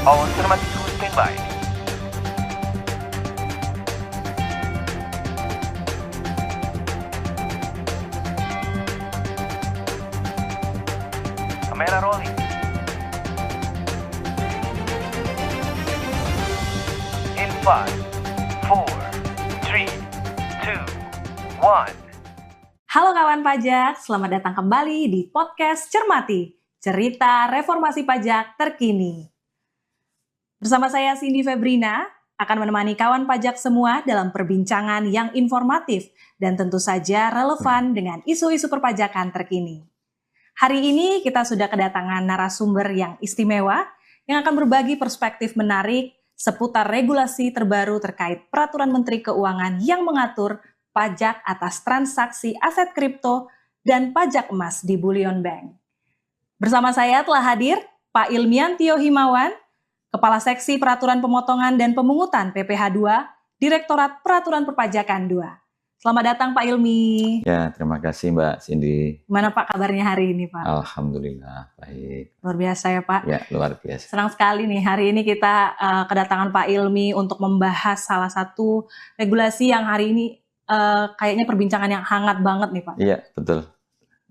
All cermati standby. Kamera rolling. In 5, 4, 3, 2, 1. Halo kawan pajak, selamat datang kembali di podcast Cermati, cerita reformasi pajak terkini. Bersama saya Cindy Febrina, akan menemani kawan pajak semua dalam perbincangan yang informatif dan tentu saja relevan dengan isu-isu perpajakan terkini. Hari ini kita sudah kedatangan narasumber yang istimewa yang akan berbagi perspektif menarik seputar regulasi terbaru terkait Peraturan Menteri Keuangan yang mengatur pajak atas transaksi aset kripto dan pajak emas di Bullion Bank. Bersama saya telah hadir Pak Ilmiantio Himawan, Kepala Seksi Peraturan Pemotongan dan Pemungutan PPh 2, Direktorat Peraturan Perpajakan 2. Selamat datang Pak Ilmi. Ya, terima kasih Mbak Cindy. Gimana Pak kabarnya hari ini Pak? Alhamdulillah, baik. Luar biasa ya Pak? Ya, luar biasa. Senang sekali nih hari ini kita kedatangan Pak Ilmi untuk membahas salah satu regulasi yang hari ini kayaknya perbincangan yang hangat banget nih Pak. Iya, betul.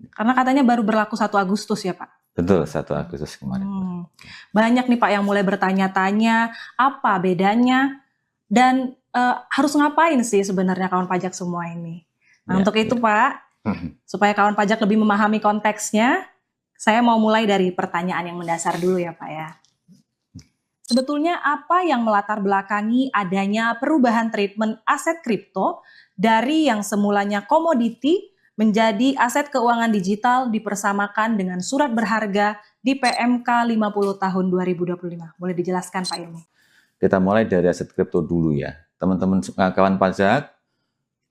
Karena katanya baru berlaku 1 Agustus ya Pak? Betul, 1 Agustus kemarin. Banyak nih Pak yang mulai bertanya-tanya apa bedanya dan harus ngapain sih sebenarnya kawan pajak semua ini. Nah untuk itu Pak, supaya kawan pajak lebih memahami konteksnya, saya mau mulai dari pertanyaan yang mendasar dulu ya Pak ya. Sebetulnya apa yang melatar belakangi adanya perubahan treatment aset kripto dari yang semulanya komoditi menjadi aset keuangan digital dipersamakan dengan surat berharga di PMK 50 tahun 2025. Boleh dijelaskan Pak Ilmi? Kita mulai dari aset kripto dulu ya. Teman-teman kawan pajak,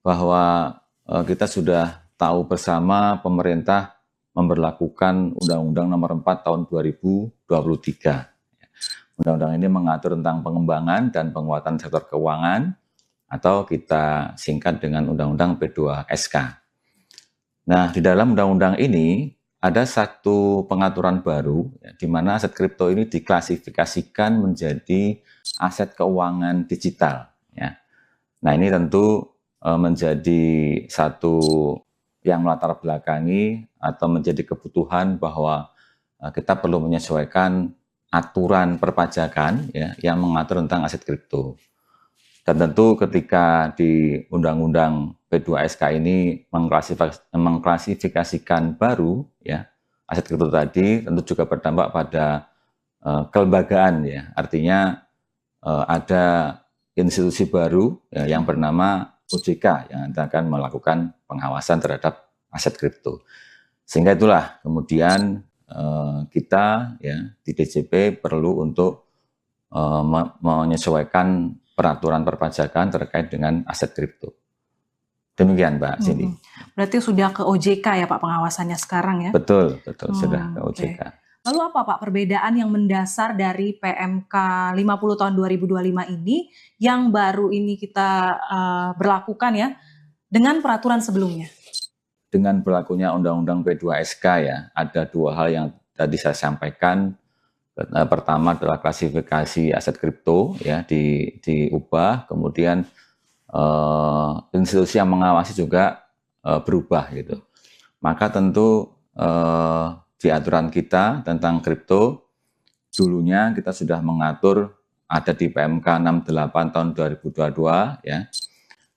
bahwa kita sudah tahu bersama pemerintah memberlakukan Undang-Undang Nomor 4 tahun 2023. Undang-undang ini mengatur tentang pengembangan dan penguatan sektor keuangan atau kita singkat dengan Undang-Undang P2SK. Nah, di dalam undang-undang ini ada satu pengaturan baru ya, di mana aset kripto ini diklasifikasikan menjadi aset keuangan digital. Ya. Nah, ini tentu menjadi satu yang melatar belakangi atau menjadi kebutuhan bahwa kita perlu menyesuaikan aturan perpajakan ya, yang mengatur tentang aset kripto. Dan tentu ketika di Undang-Undang P2SK ini mengklasifikasikan baru ya aset kripto tadi, tentu juga berdampak pada kelembagaan ya. Artinya ada institusi baru ya, yang bernama OJK yang akan melakukan pengawasan terhadap aset kripto. Sehingga itulah kemudian kita ya di DJP perlu untuk menyesuaikan peraturan perpajakan terkait dengan aset kripto. Demikian Mbak Cindy. Berarti sudah ke OJK ya Pak pengawasannya sekarang ya? Betul, sudah ke OJK. Okay. Lalu apa Pak perbedaan yang mendasar dari PMK 50 tahun 2025 ini yang baru ini kita berlakukan ya dengan peraturan sebelumnya? Dengan berlakunya Undang-Undang P2SK ya, ada 2 hal yang tadi saya sampaikan. Pertama adalah klasifikasi aset kripto ya diubah, kemudian institusi yang mengawasi juga berubah gitu. Maka tentu di aturan kita tentang kripto dulunya kita sudah mengatur ada di PMK 68 tahun 2022 ya.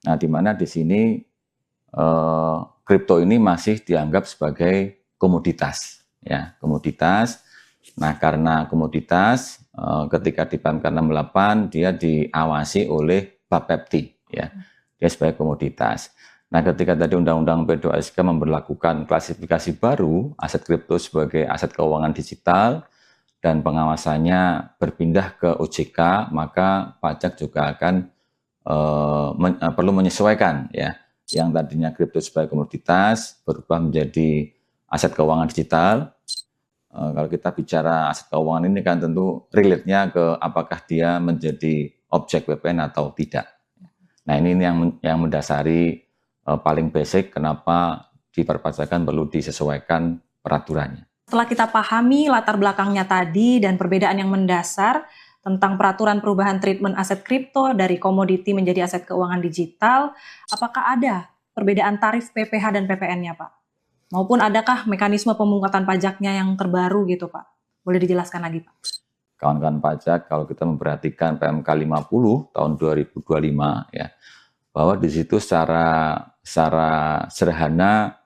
Nah, di mana di sini kripto ini masih dianggap sebagai komoditas ya, komoditas. Nah, karena komoditas ketika di PMK 68 dia diawasi oleh Bapepti ya. Dia sebagai komoditas. Nah, ketika tadi Undang-Undang P2SK memberlakukan klasifikasi baru aset kripto sebagai aset keuangan digital dan pengawasannya berpindah ke OJK, maka pajak juga akan perlu menyesuaikan ya. Yang tadinya kripto sebagai komoditas berubah menjadi aset keuangan digital. Kalau kita bicara aset keuangan ini kan tentu relate-nya ke apakah dia menjadi objek PPN atau tidak. Nah, ini yang mendasari paling basic kenapa di perpajakan perlu disesuaikan peraturannya. Setelah kita pahami latar belakangnya tadi dan perbedaan yang mendasar, tentang peraturan perubahan treatment aset kripto dari komoditi menjadi aset keuangan digital. Apakah ada perbedaan tarif PPh dan PPN-nya, Pak? Maupun adakah mekanisme pemungutan pajaknya yang terbaru gitu, Pak? Boleh dijelaskan lagi, Pak? Kawan-kawan pajak, kalau kita memperhatikan PMK 50 tahun 2025 ya, bahwa di situ secara sederhana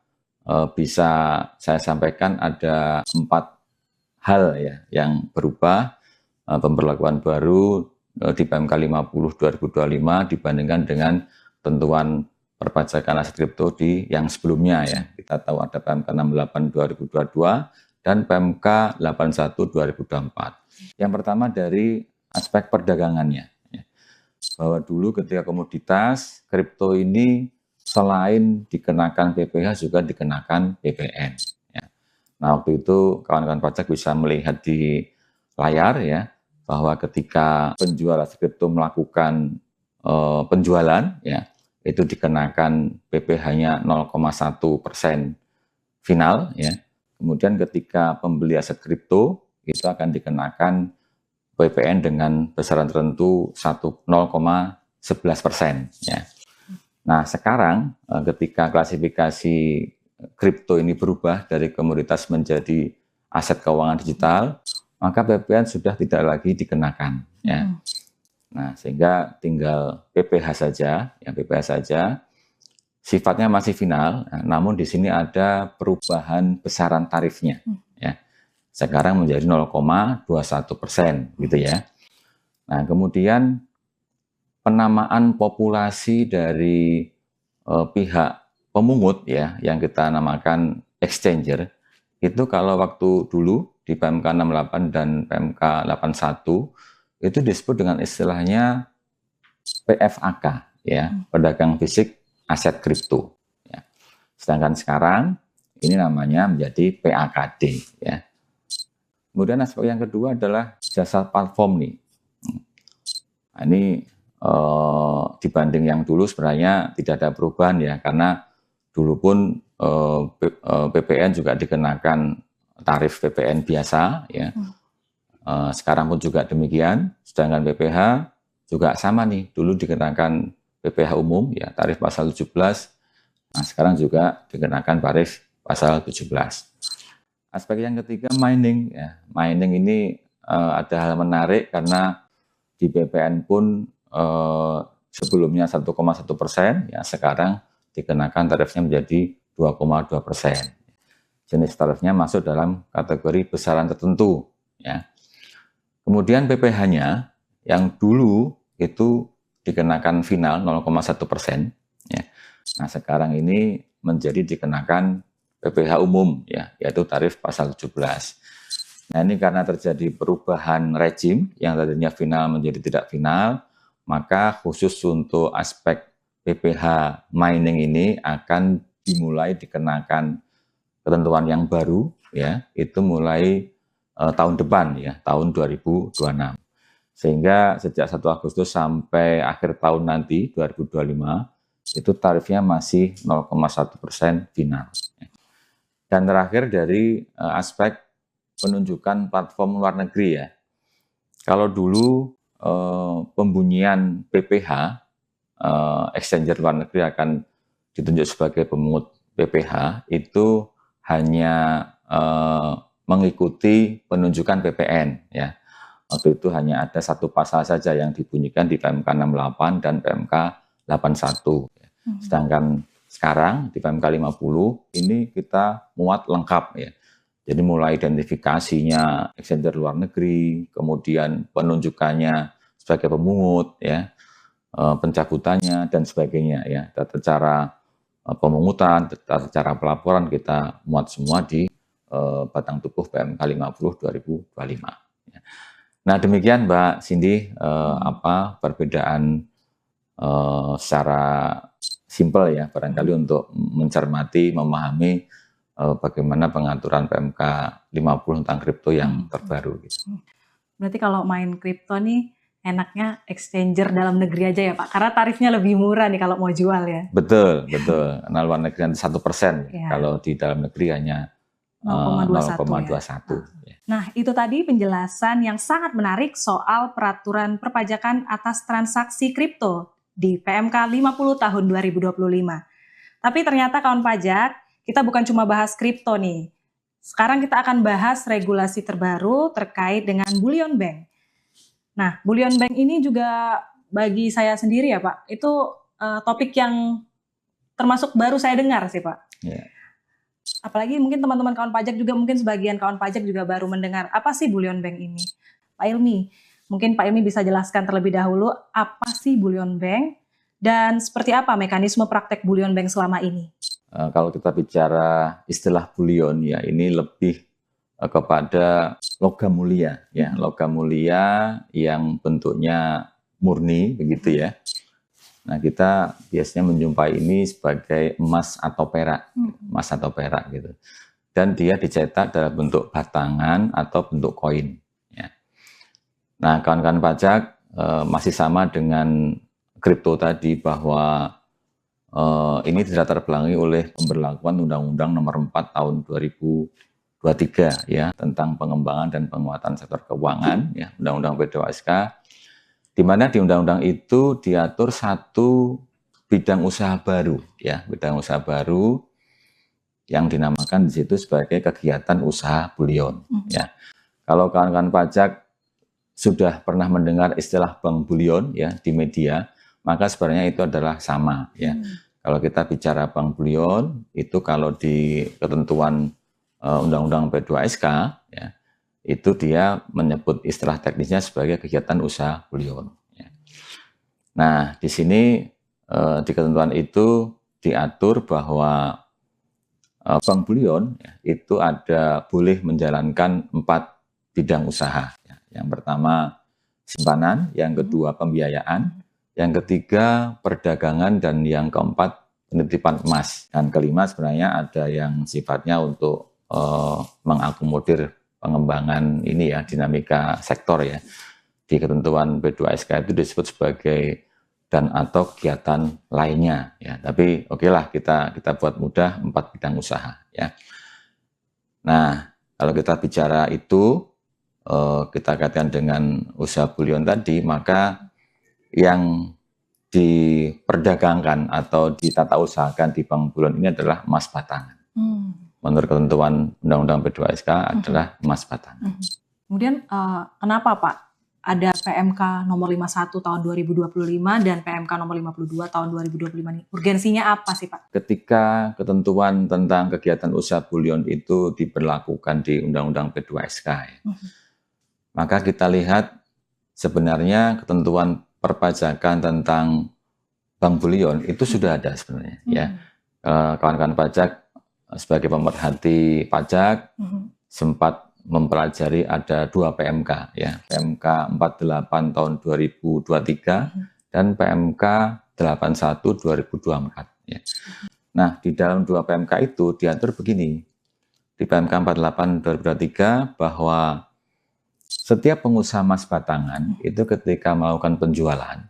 bisa saya sampaikan ada 4 hal ya yang berubah pemberlakuan baru di PMK 50 2025 dibandingkan dengan tentuan perpajakan aset kripto di yang sebelumnya ya. Kita tahu ada PMK 68 2022 dan PMK 81 2024. Yang pertama dari aspek perdagangannya ya. Bahwa dulu ketika komoditas kripto ini selain dikenakan PPh juga dikenakan PPN. Ya. Nah waktu itu kawan-kawan pajak bisa melihat di layar ya bahwa ketika penjual aset kripto melakukan penjualan ya itu dikenakan PPh-nya 0,1% final ya. Kemudian ketika pembeli aset kripto itu akan dikenakan PPN dengan besaran tertentu 0,11% ya. Nah sekarang ketika klasifikasi kripto ini berubah dari komoditas menjadi aset keuangan digital, maka PPN sudah tidak lagi dikenakan ya. Nah sehingga tinggal PPh saja, yang PPh saja, sifatnya masih final, namun di sini ada perubahan besaran tarifnya ya. Sekarang menjadi 0,21% gitu ya. Nah kemudian penamaan populasi dari pihak pemungut ya yang kita namakan exchanger itu kalau waktu dulu di PMK 68 dan PMK 81 itu disebut dengan istilahnya PFAK ya, pedagang fisik aset kripto ya. Sedangkan sekarang ini namanya menjadi PAKD ya. Kemudian aspek yang kedua adalah jasa platform nih. Nah, ini dibanding yang dulu sebenarnya tidak ada perubahan ya, karena dulu pun PPN juga dikenakan tarif PPN biasa ya. Sekarang pun juga demikian, sedangkan PPh juga sama nih, dulu dikenakan PPh umum ya, tarif pasal 17. Nah, sekarang juga dikenakan tarif pasal 17. Aspek yang ketiga mining ya. Mining ini ada hal menarik karena di BPN pun sebelumnya 1,1% ya, sekarang dikenakan tarifnya menjadi 2,2%. Jenis tarifnya masuk dalam kategori besaran tertentu ya. Kemudian PPh-nya yang dulu itu dikenakan final 0,1% ya. Nah, sekarang ini menjadi dikenakan PPh umum ya, yaitu tarif pasal 17. Nah, ini karena terjadi perubahan rejim yang tadinya final menjadi tidak final, maka khusus untuk aspek PPh mining ini akan dimulai dikenakan ketentuan yang baru ya, itu mulai tahun depan ya, tahun 2026. Sehingga sejak 1 Agustus sampai akhir tahun nanti 2025 itu tarifnya masih 0,1% final. Dan terakhir dari aspek penunjukan platform luar negeri ya. Kalau dulu pembunyian PPh exchanger luar negeri akan ditunjuk sebagai pemungut PPh itu hanya mengikuti penunjukan PPN ya. Waktu itu hanya ada 1 pasal saja yang dibunyikan di PMK 68 dan PMK 81. Sedangkan sekarang di PMK 50 ini kita muat lengkap ya. Jadi mulai identifikasinya exchanger luar negeri, kemudian penunjukannya sebagai pemungut ya, pencabutannya dan sebagainya ya. Tata cara pemungutan, tata cara pelaporan kita muat semua di batang tubuh PMK 50 2025. Ya. Nah demikian Mbak Cindy perbedaan secara simpel ya barangkali untuk mencermati, memahami bagaimana pengaturan PMK 50 tentang kripto yang terbaru. Gitu. Berarti kalau main kripto nih enaknya exchanger dalam negeri aja ya Pak, karena tarifnya lebih murah nih kalau mau jual ya. Betul. Karena luar negeri nanti 1%, ya. Kalau di dalam negeri hanya 0,21 0,21. ya. Nah, itu tadi penjelasan yang sangat menarik soal peraturan perpajakan atas transaksi kripto di PMK 50 tahun 2025. Tapi ternyata kawan pajak, kita bukan cuma bahas kripto nih. Sekarang kita akan bahas regulasi terbaru terkait dengan Bullion Bank. Nah, Bullion Bank ini juga bagi saya sendiri ya Pak, itu topik yang termasuk baru saya dengar sih Pak. Ya. Apalagi mungkin teman-teman kawan pajak juga, mungkin sebagian kawan pajak juga baru mendengar, apa sih Bullion Bank ini? Pak Ilmi, mungkin Pak Ilmi bisa jelaskan terlebih dahulu apa sih Bullion Bank dan seperti apa mekanisme praktek Bullion Bank selama ini? Kalau kita bicara istilah bullion ya, ini lebih kepada logam mulia ya, logam mulia yang bentuknya murni begitu ya. Nah, kita biasanya menjumpai ini sebagai emas atau perak gitu. Dan dia dicetak dalam bentuk batangan atau bentuk koin. Ya. Nah, kawan-kawan pajak masih sama dengan kripto tadi bahwa ini tidak terbelakang oleh pemberlakuan Undang-Undang Nomor 4 Tahun 2023 ya tentang pengembangan dan penguatan sektor keuangan ya, Undang-Undang P2SK. Di mana di undang-undang itu diatur satu bidang usaha baru, ya, bidang usaha baru yang dinamakan di situ sebagai kegiatan usaha bullion. Ya, kalau kawan-kawan pajak sudah pernah mendengar istilah bank bullion ya di media, maka sebenarnya itu adalah sama, ya. Kalau kita bicara bank bullion itu kalau di ketentuan Undang-Undang P2SK, ya, itu dia menyebut istilah teknisnya sebagai kegiatan usaha bullion. Ya. Nah, di sini di ketentuan itu diatur bahwa bank bullion ya, itu boleh menjalankan 4 bidang usaha. Ya. Yang pertama simpanan, yang kedua pembiayaan, yang ketiga perdagangan, dan yang keempat penitipan emas. Dan kelima sebenarnya ada yang sifatnya untuk mengakomodir pengembangan ini ya, dinamika sektor ya. Di ketentuan P2SK itu disebut sebagai dan atau kegiatan lainnya ya. Tapi okelah kita buat mudah 4 bidang usaha ya. Nah, kalau kita bicara itu kita kaitkan dengan usaha bullion tadi, maka yang diperdagangkan atau ditata usahakan di bank bullion ini adalah emas batangan. Menurut ketentuan Undang-Undang P2SK adalah emas batangan. Kemudian kenapa Pak ada PMK nomor 51 tahun 2025 dan PMK nomor 52 tahun 2025 ini? Urgensinya apa sih Pak? Ketika ketentuan tentang kegiatan usaha bullion itu diberlakukan di Undang-Undang P2SK, ya, maka kita lihat sebenarnya ketentuan perpajakan tentang bank bullion itu sudah ada sebenarnya. Ya, kawan-kawan pajak sebagai pemerhati pajak sempat mempelajari ada 2 PMK ya, PMK 48 tahun 2023 dan PMK 81 2024 ya. Nah, di dalam 2 PMK itu diatur begini. Di PMK 48 2023 bahwa setiap pengusaha emas batangan itu ketika melakukan penjualan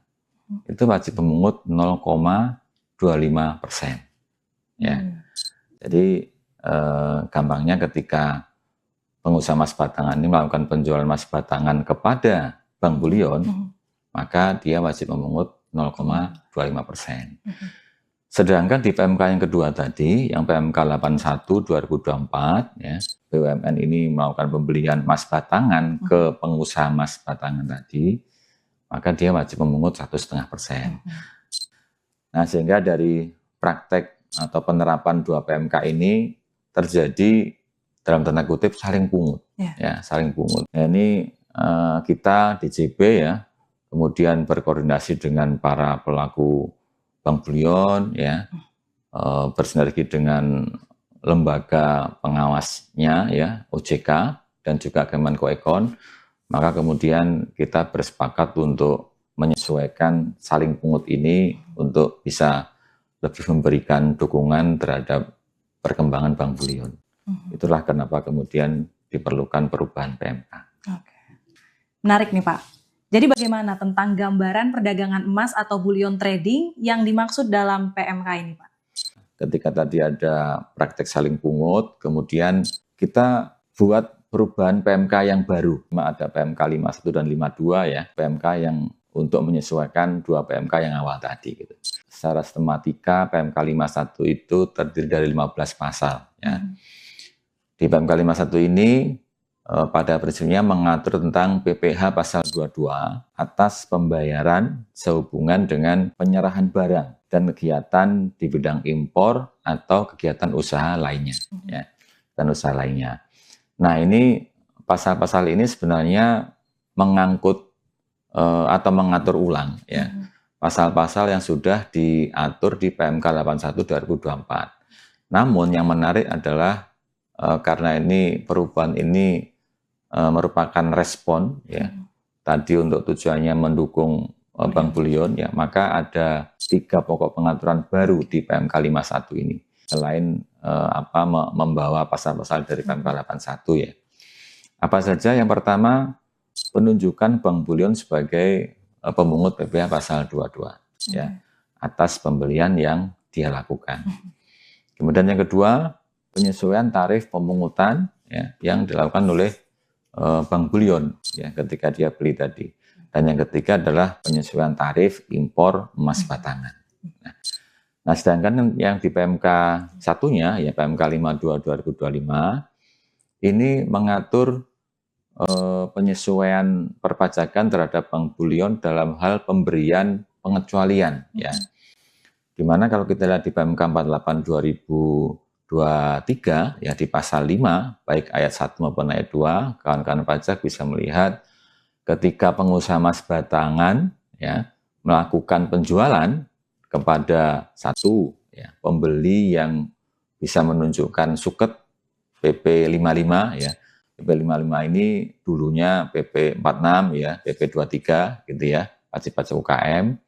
itu wajib memungut 0,25% ya. Jadi gampangnya ketika pengusaha emas batangan ini melakukan penjualan emas batangan kepada bank bullion, maka dia wajib memungut 0,25%. Sedangkan di PMK yang kedua tadi, yang PMK 81 2024, ya, BUMN ini melakukan pembelian emas batangan ke pengusaha emas batangan tadi, maka dia wajib memungut 1,5%. Nah, sehingga dari praktek atau penerapan 2 PMK ini terjadi dalam tanda kutip saling pungut, ya, saling pungut. Nah, ini kita DJP ya, kemudian berkoordinasi dengan para pelaku bank bullion ya, bersinergi dengan lembaga pengawasnya ya, OJK dan juga Kemenkoekon, maka kemudian kita bersepakat untuk menyesuaikan saling pungut ini untuk bisa lebih memberikan dukungan terhadap perkembangan bank bullion. Itulah kenapa kemudian diperlukan perubahan PMK. Oke. Menarik nih Pak. Jadi bagaimana tentang gambaran perdagangan emas atau bullion trading yang dimaksud dalam PMK ini Pak? Ketika tadi ada praktek saling pungut, kemudian kita buat perubahan PMK yang baru. Ada PMK 51 dan 52 ya, PMK yang untuk menyesuaikan dua PMK yang awal tadi gitu. Secara sistematika PMK 51 itu terdiri dari 15 pasal ya. Di PMK 51 ini pada prinsipnya mengatur tentang PPh pasal 22 atas pembayaran sehubungan dengan penyerahan barang dan kegiatan di bidang impor atau kegiatan usaha lainnya ya, dan usaha lainnya. Nah, ini pasal-pasal ini sebenarnya mengangkut atau mengatur ulang ya pasal-pasal yang sudah diatur di PMK 81 2024. Namun yang menarik adalah karena ini perubahan ini merupakan respon ya tadi untuk tujuannya mendukung Bank Bullion ya, maka ada 3 pokok pengaturan baru di PMK 51 ini selain membawa pasal-pasal dari PMK 81 ya. Apa saja? Yang pertama, penunjukan Bank Bullion sebagai pemungut PPh pasal 22 ya atas pembelian yang dia lakukan. Kemudian yang kedua, penyesuaian tarif pemungutan ya yang dilakukan oleh Bank Bullion ya ketika dia beli tadi. Dan yang ketiga adalah penyesuaian tarif impor emas batangan. Nah, sedangkan yang di PMK satunya ya PMK 52 2025 ini mengatur penyesuaian perpajakan terhadap Bank Bullion dalam hal pemberian pengecualian ya. Dimana kalau kita lihat di PMK 48 2023 ya di pasal 5 baik ayat 1 maupun ayat 2, kawan-kawan pajak bisa melihat ketika pengusaha emas batangan ya melakukan penjualan kepada satu ya pembeli yang bisa menunjukkan suket PP 55 ya. PP 55 ini dulunya PP 46 ya, PP 23 gitu ya, wajib pajak UKM.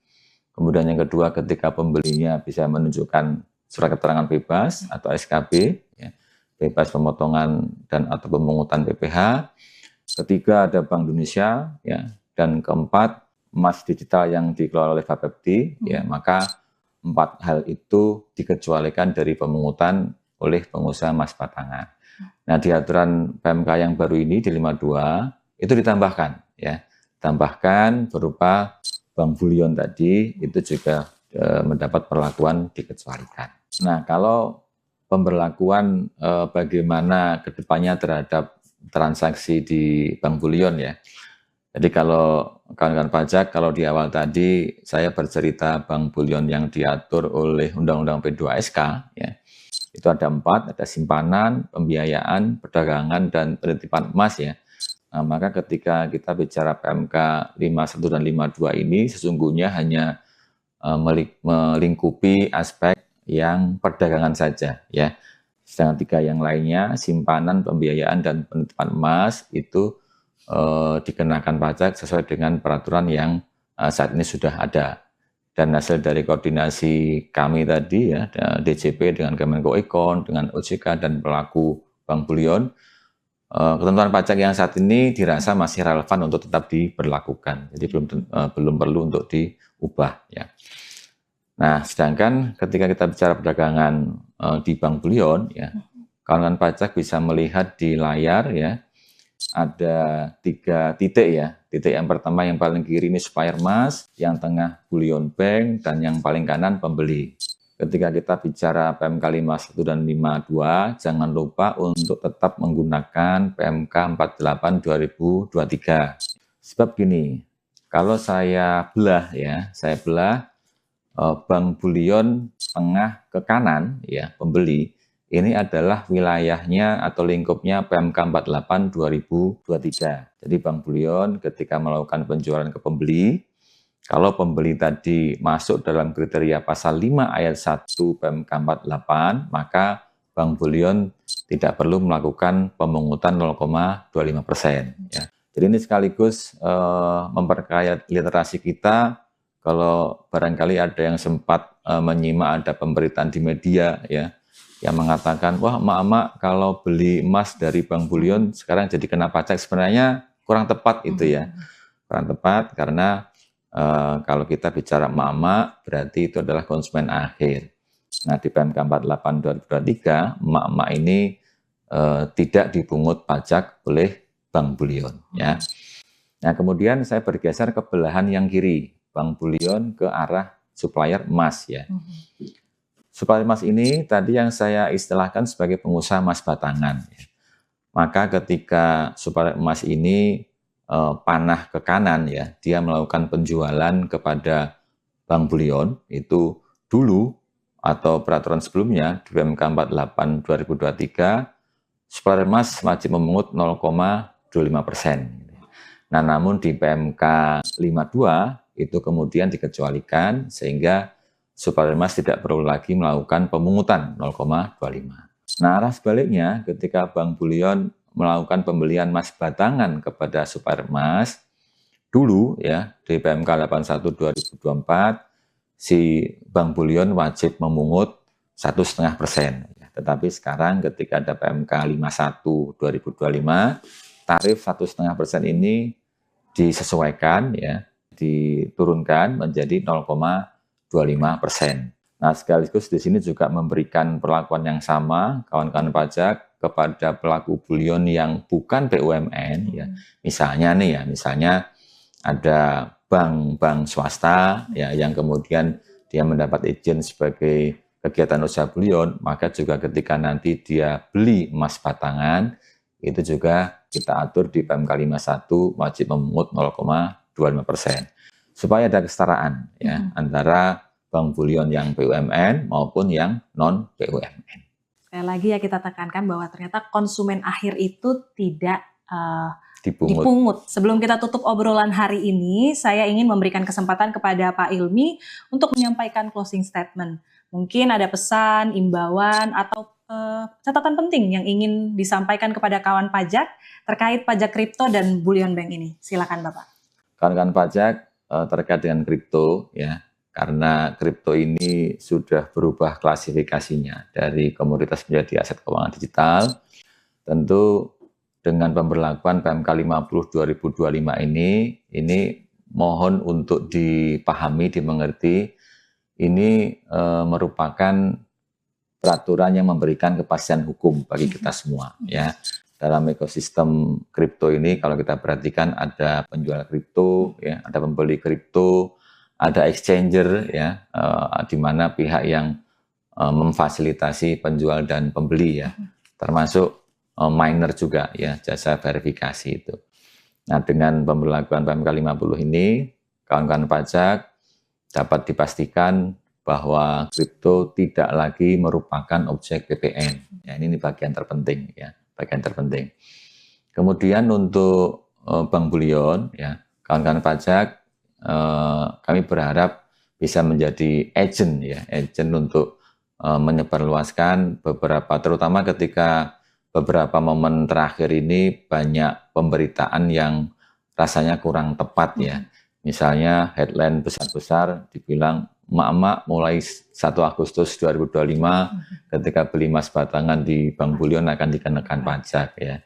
Kemudian yang kedua ketika pembelinya bisa menunjukkan surat keterangan bebas atau SKB ya, bebas pemotongan dan atau pemungutan PPh. Ketiga ada Bank Indonesia ya, dan keempat emas digital yang dikelola oleh Bapepti ya, maka 4 hal itu dikecualikan dari pemungutan oleh pengusaha emas batangan. Nah, di aturan PMK yang baru ini di 52 itu ditambahkan ya. Tambahkan berupa Bank Bullion tadi itu juga mendapat perlakuan dikecualikan. Nah, kalau pemberlakuan bagaimana kedepannya terhadap transaksi di Bank Bullion ya. Jadi kalau kawan-kawan pajak, kalau di awal tadi saya bercerita Bank Bullion yang diatur oleh Undang-Undang P2SK ya. Itu ada 4, ada simpanan, pembiayaan, perdagangan, dan penitipan emas ya. Nah, maka ketika kita bicara PMK 51 dan 52 ini sesungguhnya hanya melingkupi aspek yang perdagangan saja ya. Sedangkan 3 yang lainnya, simpanan, pembiayaan, dan penitipan emas itu dikenakan pajak sesuai dengan peraturan yang saat ini sudah ada. Dan hasil dari koordinasi kami tadi ya, DJP dengan Kemenkoecon, dengan OJK dan pelaku Bank Bullion, ketentuan pajak yang saat ini dirasa masih relevan untuk tetap diberlakukan. Jadi belum perlu untuk diubah ya. Nah, sedangkan ketika kita bicara perdagangan di Bank Bullion ya, kawan-kawan pajak bisa melihat di layar ya, ada 3 titik ya. Titik yang pertama yang paling kiri ini supplier emas, yang tengah Bullion Bank, dan yang paling kanan pembeli. Ketika kita bicara PMK 51 dan 52, jangan lupa untuk tetap menggunakan PMK 48 2023. Sebab gini, kalau saya belah ya, Bank Bullion tengah ke kanan ya, pembeli, ini adalah wilayahnya atau lingkupnya PMK 48 2023. Jadi Bank Bullion ketika melakukan penjualan ke pembeli, kalau pembeli tadi masuk dalam kriteria pasal 5 ayat 1 PMK 48, maka Bank Bullion tidak perlu melakukan pemungutan 0,25%. Ya. Jadi ini sekaligus memperkaya literasi kita. Kalau barangkali ada yang sempat menyimak ada pemberitaan di media ya, yang mengatakan, wah emak-emak kalau beli emas dari Bank Bullion sekarang jadi kena pajak, sebenarnya kurang tepat itu ya. Kurang tepat karena kalau kita bicara emak-emak berarti itu adalah konsumen akhir. Nah di PMK 48 2023 emak-emak ini tidak dipungut pajak oleh Bank Bullion ya. Nah, kemudian saya bergeser ke belahan yang kiri, Bank Bullion ke arah supplier emas ya. Supplier emas ini tadi yang saya istilahkan sebagai pengusaha emas batangan ya. Maka ketika supplier emas ini panah ke kanan ya, dia melakukan penjualan kepada Bank Bullion itu dulu atau peraturan sebelumnya di PMK 48 2023 supplier emas wajib memungut 0,25%. Nah, namun di PMK 52 itu kemudian dikecualikan sehingga supplier emas tidak perlu lagi melakukan pemungutan 0,25. Nah, arah sebaliknya ketika Bank Bullion melakukan pembelian emas batangan kepada supplier emas dulu ya di PMK 81 2024 si Bank Bullion wajib memungut 1,5%. Tetapi sekarang ketika ada PMK 51 2025, tarif 1,5% ini disesuaikan ya, diturunkan menjadi 0,25%. Nah, sekaligus di sini juga memberikan perlakuan yang sama kawan-kawan pajak kepada pelaku bullion yang bukan BUMN ya. Misalnya nih ya, misalnya ada bank swasta ya yang kemudian dia mendapat izin sebagai kegiatan usaha bullion, maka juga ketika nanti dia beli emas batangan itu juga kita atur di PMK 51 wajib memungut 0,25% supaya ada kesetaraan ya antara bank bullion yang BUMN maupun yang non BUMN. Sekali lagi ya kita tekankan bahwa ternyata konsumen akhir itu tidak dipungut. Sebelum kita tutup obrolan hari ini, saya ingin memberikan kesempatan kepada Pak Ilmi untuk menyampaikan closing statement. Mungkin ada pesan, imbauan, atau catatan penting yang ingin disampaikan kepada kawan pajak terkait pajak kripto dan bullion bank ini. Silakan Bapak. Kawan-kawan pajak terkait dengan kripto ya, karena kripto ini sudah berubah klasifikasinya dari komoditas menjadi aset keuangan digital, tentu dengan pemberlakuan PMK 50 2025 ini mohon untuk dipahami, dimengerti, ini merupakan peraturan yang memberikan kepastian hukum bagi kita semua ya. Dalam ekosistem kripto ini kalau kita perhatikan ada penjual kripto ya, ada pembeli kripto, ada exchanger ya, di mana pihak yang memfasilitasi penjual dan pembeli ya, termasuk miner juga ya, jasa verifikasi itu. Nah, dengan pemberlakuan PMK 50 ini, kawan-kawan pajak dapat dipastikan bahwa kripto tidak lagi merupakan objek PPN. Ya, ini bagian terpenting ya, bagian terpenting. Kemudian untuk Bank Bullion ya, kawan-kawan pajak kami berharap bisa menjadi agent ya, agent untuk menyebarluaskan beberapa, terutama ketika beberapa momen terakhir ini banyak pemberitaan yang rasanya kurang tepat ya. Misalnya headline besar-besar dibilang emak-emak mulai 1 Agustus 2025 ketika beli emas batangan di Bank Bullion akan dikenakan pajak ya.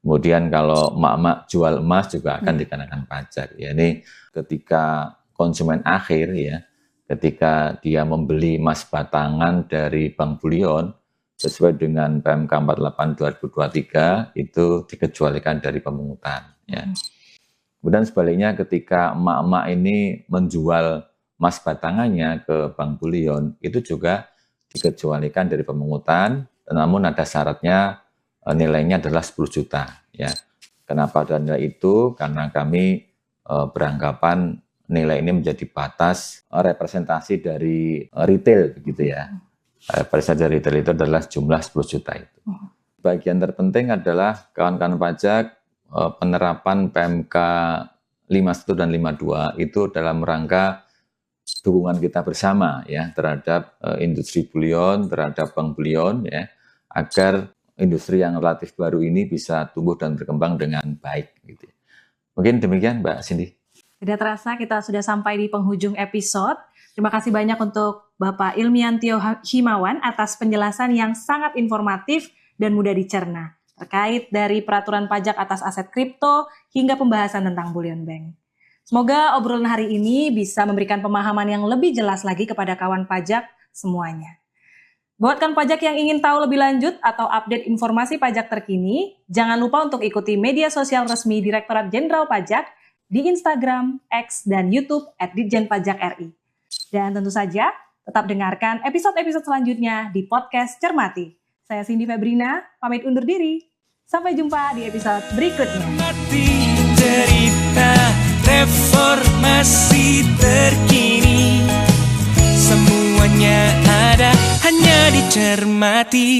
Kemudian kalau emak-emak jual emas juga akan dikenakan pajak ya. Ini ketika konsumen akhir ya, ketika dia membeli emas batangan dari Bank Bullion sesuai dengan PMK 48 2023 itu dikecualikan dari pemungutan ya. Kemudian sebaliknya ketika emak-emak ini menjual emas batangannya ke Bank Bullion itu juga dikecualikan dari pemungutan, namun ada syaratnya nilainya adalah 10 juta ya. Kenapa ada nilai itu? Karena kami beranggapan nilai ini menjadi batas representasi dari retail begitu ya. Representasi dari retail itu adalah jumlah 10 juta itu. Bagian terpenting adalah kawan-kawan pajak penerapan PMK 51 dan 52 itu dalam rangka dukungan kita bersama ya terhadap industri bullion, terhadap Bank Bullion ya, agar industri yang relatif baru ini bisa tumbuh dan berkembang dengan baik gitu. Mungkin demikian Mbak Cindy. Tidak terasa kita sudah sampai di penghujung episode. Terima kasih banyak untuk Bapak Ilmiantio Himawan atas penjelasan yang sangat informatif dan mudah dicerna terkait dari peraturan pajak atas aset kripto hingga pembahasan tentang bullion bank. Semoga obrolan hari ini bisa memberikan pemahaman yang lebih jelas lagi kepada kawan pajak semuanya. Buat pajak yang ingin tahu lebih lanjut atau update informasi pajak terkini, jangan lupa untuk ikuti media sosial resmi Direktorat Jenderal Pajak di Instagram, X, dan YouTube @ditjenpajak.ri. Dan tentu saja, tetap dengarkan episode-episode selanjutnya di podcast Cermati. Saya Cindy Febrina, pamit undur diri. Sampai jumpa di episode berikutnya. Cerita reformasi terkini, semuanya ada hanya di Cermati.